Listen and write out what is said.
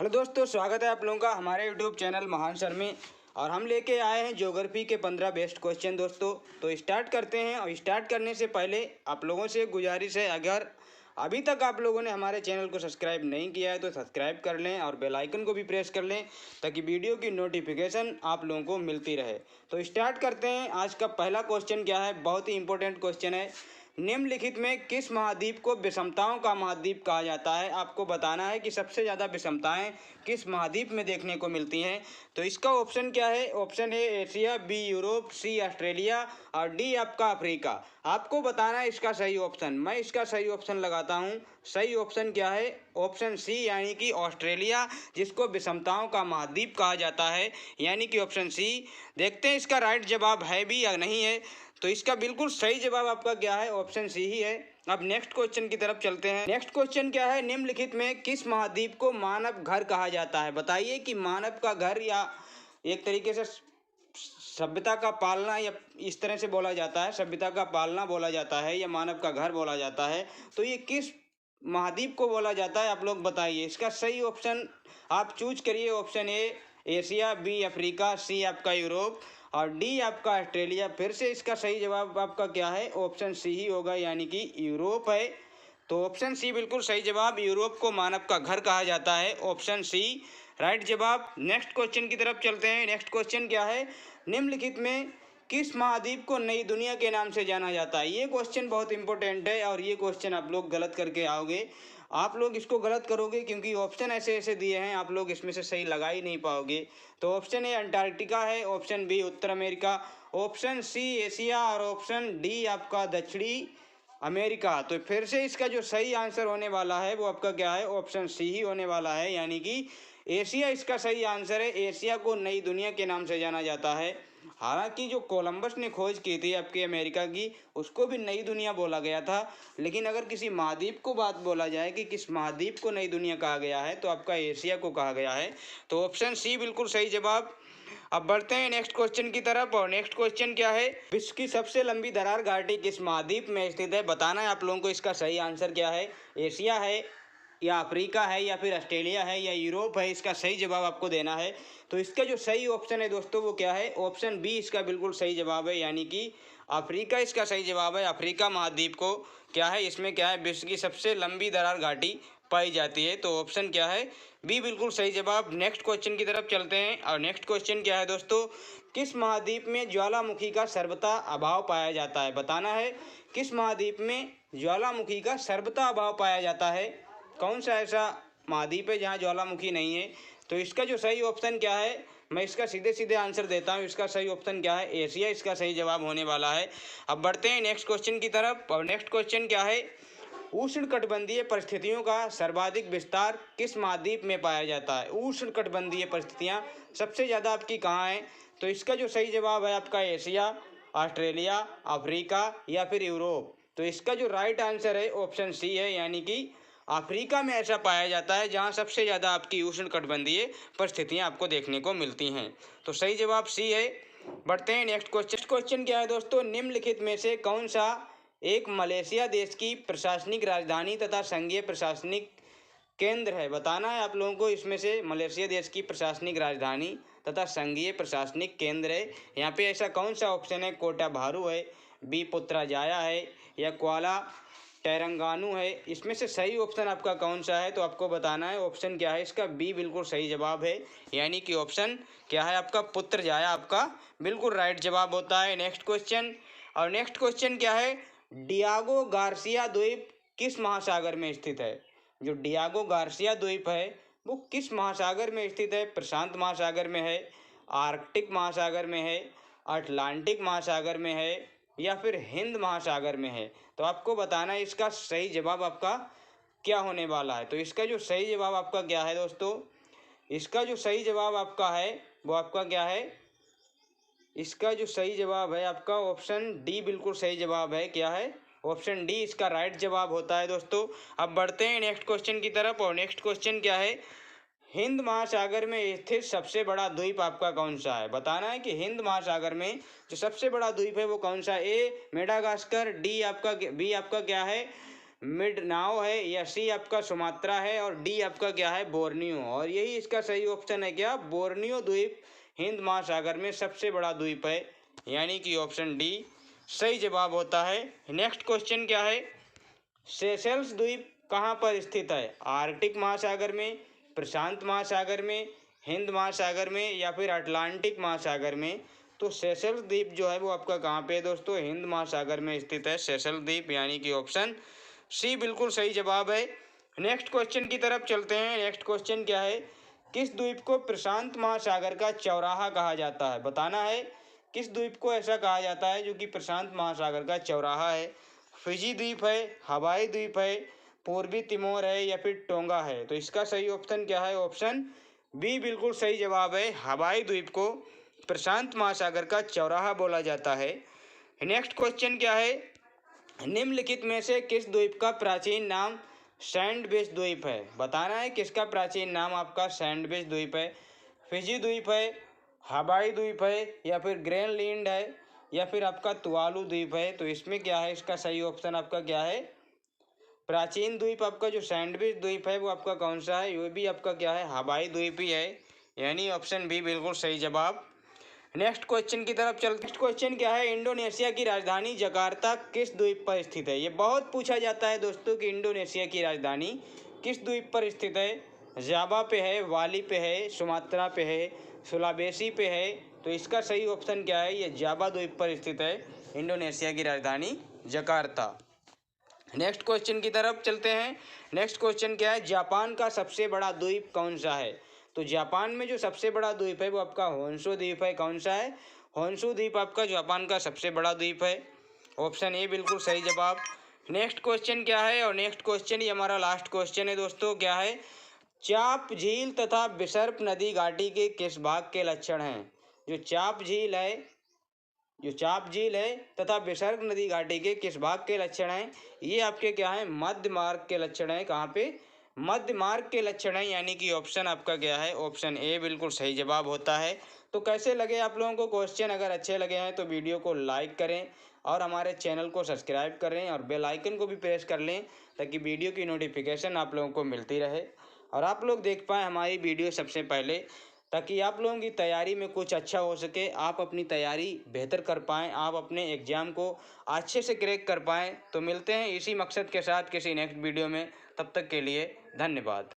Hello दोस्तों, स्वागत है आप लोगों का हमारे यूट्यूब चैनल महान सर में। और हम लेके आए हैं ज्योग्राफी के 15 बेस्ट क्वेश्चन दोस्तों। तो स्टार्ट करते हैं। और स्टार्ट करने से पहले आप लोगों से गुजारिश है, अगर अभी तक आप लोगों ने हमारे चैनल को सब्सक्राइब नहीं किया है तो सब्सक्राइब कर लें और बेल आइकन को भी प्रेस कर लें ताकि वीडियो की नोटिफिकेशन आप लोगों को मिलती रहे। तो स्टार्ट करते हैं। आज का पहला क्वेश्चन क्या है, बहुत ही इंपॉर्टेंट क्वेश्चन है। निम्नलिखित में किस महाद्वीप को विषमताओं का महाद्वीप कहा जाता है? आपको बताना है कि सबसे ज़्यादा विषमताएं किस महाद्वीप में देखने को मिलती हैं। तो इसका ऑप्शन क्या है? Option A Asia, B Europe, C Australia और डी आपका अफ्रीका। आपको बताना है इसका सही ऑप्शन। मैं इसका सही ऑप्शन लगाता हूँ। सही ऑप्शन क्या है? ऑप्शन सी यानी कि ऑस्ट्रेलिया, जिसको विषमताओं का महाद्वीप कहा जाता है, यानी कि ऑप्शन सी। देखते हैं इसका राइट जवाब है भी या नहीं है। तो इसका बिल्कुल सही जवाब आपका क्या है? ऑप्शन सी ही है। अब नेक्स्ट क्वेश्चन की तरफ चलते हैं। नेक्स्ट क्वेश्चन क्या है? निम्नलिखित में किस महाद्वीप को मानव घर कहा जाता है? बताइए कि मानव का घर, या एक तरीके से सभ्यता का पालना, या इस तरह से बोला जाता है, सभ्यता का पालना बोला जाता है या मानव का घर बोला जाता है, तो ये किस महाद्वीप को बोला जाता है? आप लोग बताइए। इसका सही ऑप्शन आप चूज करिए। Option A Asia, B Africa, C आपका यूरोप और डी आपका ऑस्ट्रेलिया। फिर से इसका सही जवाब आपका क्या है? ऑप्शन सी ही होगा, यानी कि यूरोप है। तो ऑप्शन सी बिल्कुल सही जवाब। यूरोप को मानव का घर कहा जाता है, ऑप्शन सी राइट जवाब। नेक्स्ट क्वेश्चन की तरफ चलते हैं। नेक्स्ट क्वेश्चन क्या है? निम्नलिखित में किस महाद्वीप को नई दुनिया के नाम से जाना जाता है? ये क्वेश्चन बहुत इंपॉर्टेंट है और ये क्वेश्चन आप लोग गलत करके आओगे। आप लोग इसको गलत करोगे क्योंकि ऑप्शन ऐसे ऐसे दिए हैं, आप लोग इसमें से सही लगा ही नहीं पाओगे। तो ऑप्शन ए अंटार्कटिका है, ऑप्शन बी उत्तर अमेरिका, ऑप्शन सी एशिया और ऑप्शन डी आपका दक्षिणी अमेरिका। तो फिर से इसका जो सही आंसर होने वाला है वो आपका क्या है? ऑप्शन सी ही होने वाला है, यानी कि एशिया इसका सही आंसर है। एशिया को नई दुनिया के नाम से जाना जाता है। हालांकि जो कोलंबस ने खोज की थी आपकी अमेरिका की, उसको भी नई दुनिया बोला गया था। लेकिन अगर किसी महाद्वीप को बात बोला जाए कि किस महाद्वीप को नई दुनिया कहा गया है, तो आपका एशिया को कहा गया है। तो ऑप्शन सी बिल्कुल सही जवाब। अब बढ़ते हैं नेक्स्ट क्वेश्चन की तरफ। और नेक्स्ट क्वेश्चन क्या है? विश्व की सबसे लंबी दरार घाटी किस महाद्वीप में स्थित है? बताना है आप लोगों को इसका सही आंसर क्या है। एशिया है या अफ्रीका है या फिर ऑस्ट्रेलिया है या यूरोप है? इसका सही जवाब आपको देना है। तो इसका जो सही ऑप्शन है दोस्तों वो क्या है? ऑप्शन बी इसका बिल्कुल सही जवाब है, यानी कि अफ्रीका इसका सही जवाब है। अफ्रीका महाद्वीप को क्या है, इसमें क्या है, विश्व की सबसे लंबी दरार घाटी पाई जाती है। तो ऑप्शन क्या है? बी बिल्कुल सही जवाब। नेक्स्ट क्वेश्चन की तरफ चलते हैं। और नेक्स्ट क्वेश्चन क्या है दोस्तों? किस महाद्वीप में ज्वालामुखी का सर्वथा अभाव पाया जाता है? बताना है किस महाद्वीप में ज्वालामुखी का सर्वथा अभाव पाया जाता है। कौन सा ऐसा महाद्वीप है जहाँ ज्वालामुखी नहीं है? तो इसका जो सही ऑप्शन क्या है, मैं इसका सीधे सीधे आंसर देता हूँ। इसका सही ऑप्शन क्या है? एशिया इसका सही जवाब होने वाला है। अब बढ़ते हैं नेक्स्ट क्वेश्चन की तरफ। और नेक्स्ट क्वेश्चन क्या है? उष्णकटिबंधीय परिस्थितियों का सर्वाधिक विस्तार किस महाद्वीप में पाया जाता है? उष्णकटिबंधीय परिस्थितियाँ सबसे ज़्यादा आपकी कहाँ हैं? तो इसका जो सही जवाब है आपका एशिया, ऑस्ट्रेलिया, अफ्रीका या फिर यूरोप। तो इसका जो राइट आंसर है ऑप्शन सी है, यानी कि अफ्रीका में ऐसा पाया जाता है जहां सबसे ज़्यादा आपकी उष्णकटिबंधीय परिस्थितियां आपको देखने को मिलती हैं। तो सही जवाब सी है। बढ़ते हैं नेक्स्ट क्वेश्चन। क्वेश्चन क्या है दोस्तों? निम्नलिखित में से कौन सा एक मलेशिया देश की प्रशासनिक राजधानी तथा संघीय प्रशासनिक केंद्र है? बताना है आप लोगों को। इसमें से मलेशिया देश की प्रशासनिक राजधानी तथा संघीय प्रशासनिक केंद्र है, यहाँ पे ऐसा कौन सा ऑप्शन है? कोटा भारू है, बी पुत्रजाया है या कुआला टेरंगानू है? इसमें से सही ऑप्शन आपका कौन सा है? तो आपको बताना है। ऑप्शन क्या है इसका? बी बिल्कुल सही जवाब है, यानी कि ऑप्शन क्या है आपका? पुत्रजाया आपका बिल्कुल राइट जवाब होता है। Next question. और नेक्स्ट क्वेश्चन क्या है? डियागो गार्सिया द्वीप किस महासागर में स्थित है? जो डियागो गार्सिया द्वीप है वो किस महासागर में स्थित है? प्रशांत महासागर में है, आर्कटिक महासागर में है, अटलांटिक महासागर में है या फिर हिंद महासागर में है? तो आपको बताना है इसका सही जवाब आपका क्या होने वाला है। तो इसका जो सही जवाब आपका क्या है दोस्तों? इसका जो सही जवाब आपका है वो आपका क्या है? इसका जो सही जवाब है आपका ऑप्शन डी बिल्कुल सही जवाब है। क्या है? ऑप्शन डी इसका राइट जवाब होता है दोस्तों। अब बढ़ते हैं नेक्स्ट क्वेश्चन की तरफ। और नेक्स्ट क्वेश्चन क्या है? हिंद महासागर में स्थित सबसे बड़ा द्वीप आपका कौन सा है? बताना है कि हिंद महासागर में जो सबसे बड़ा द्वीप है वो कौन सा है? ए मेडागास्कर, डी आपका, बी आपका क्या है? मिंडानाओ है, या सी आपका सुमात्रा है, और डी आपका क्या है, बोर्नियो। और यही इसका सही ऑप्शन है क्या, बोर्नियो द्वीप हिंद महासागर में सबसे बड़ा द्वीप है, यानी कि ऑप्शन डी सही जवाब होता है। नेक्स्ट क्वेश्चन क्या है, सेशेल्स द्वीप कहाँ पर स्थित है, आर्कटिक महासागर में, प्रशांत महासागर में, हिंद महासागर में, या फिर अटलांटिक महासागर में। तो सेशेल्स द्वीप जो है वो आपका कहाँ पे है दोस्तों, हिंद महासागर में स्थित है सेशेल्स द्वीप, यानी कि ऑप्शन सी बिल्कुल सही जवाब है। नेक्स्ट क्वेश्चन की तरफ चलते हैं। नेक्स्ट क्वेश्चन क्या है, किस द्वीप को प्रशांत महासागर का चौराहा कहा जाता है, बताना है किस द्वीप को ऐसा कहा जाता है जो कि प्रशांत महासागर का चौराहा है। फिजी द्वीप है, हवाई द्वीप है, पूर्वी तिमोर है, या फिर टोंगा है। तो इसका सही ऑप्शन क्या है, ऑप्शन बी बिल्कुल सही जवाब है। हवाई द्वीप को प्रशांत महासागर का चौराहा बोला जाता है। नेक्स्ट क्वेश्चन क्या है, निम्नलिखित में से किस द्वीप का प्राचीन नाम सैंडविच द्वीप है, बताना है किसका प्राचीन नाम आपका सैंडविच द्वीप है। फिजी द्वीप है, हवाई द्वीप है, या फिर ग्रीनलैंड है, या फिर आपका तुवालू द्वीप है। तो इसमें क्या है, इसका सही ऑप्शन आपका क्या है, प्राचीन द्वीप आपका जो सैंडविच द्वीप है वो आपका कौन सा है, वो भी आपका क्या है, हवाई द्वीप ही है, यानी ऑप्शन बी बिल्कुल सही जवाब। नेक्स्ट क्वेश्चन की तरफ चलते। नेक्स्ट क्वेश्चन क्या है, इंडोनेशिया की राजधानी जकार्ता किस द्वीप पर स्थित है। ये बहुत पूछा जाता है दोस्तों कि इंडोनेशिया की राजधानी किस द्वीप पर स्थित है, जावा पे है, वाली पे है, सुमात्रा पे है, सुलावेसी पे है। तो इसका सही ऑप्शन क्या है, ये जावा द्वीप पर स्थित है इंडोनेशिया की राजधानी जकार्ता। नेक्स्ट क्वेश्चन की तरफ चलते हैं। नेक्स्ट क्वेश्चन क्या है, जापान का सबसे बड़ा द्वीप कौन सा है। तो जापान में जो सबसे बड़ा द्वीप है वो आपका होन्शु द्वीप है। कौन सा है, होन्शु द्वीप आपका जापान का सबसे बड़ा द्वीप है, ऑप्शन ए बिल्कुल सही जवाब। नेक्स्ट क्वेश्चन क्या है, और नेक्स्ट क्वेश्चन ही हमारा लास्ट क्वेश्चन है दोस्तों, क्या है, चाप झील तथा बिसर्प नदी घाटी के किस भाग के लक्षण हैं। जो चाप झील है तथा विसर्ग नदी घाटी के किस भाग के लक्षण हैं, ये आपके क्या है, मध्य मार्ग के लक्षण हैं। कहाँ पे, मध्य मार्ग के लक्षण हैं, यानी कि ऑप्शन आपका क्या है, ऑप्शन ए बिल्कुल सही जवाब होता है। तो कैसे लगे आप लोगों को क्वेश्चन, अगर अच्छे लगे हैं तो वीडियो को लाइक करें और हमारे चैनल को सब्सक्राइब करें और बेल आइकन को भी प्रेस कर लें, ताकि वीडियो की नोटिफिकेशन आप लोगों को मिलती रहे और आप लोग देख पाएँ हमारी वीडियो सबसे पहले, ताकि आप लोगों की तैयारी में कुछ अच्छा हो सके, आप अपनी तैयारी बेहतर कर पाएँ, आप अपने एग्ज़ाम को अच्छे से क्रैक कर पाएँ। तो मिलते हैं इसी मकसद के साथ किसी नेक्स्ट वीडियो में, तब तक के लिए धन्यवाद।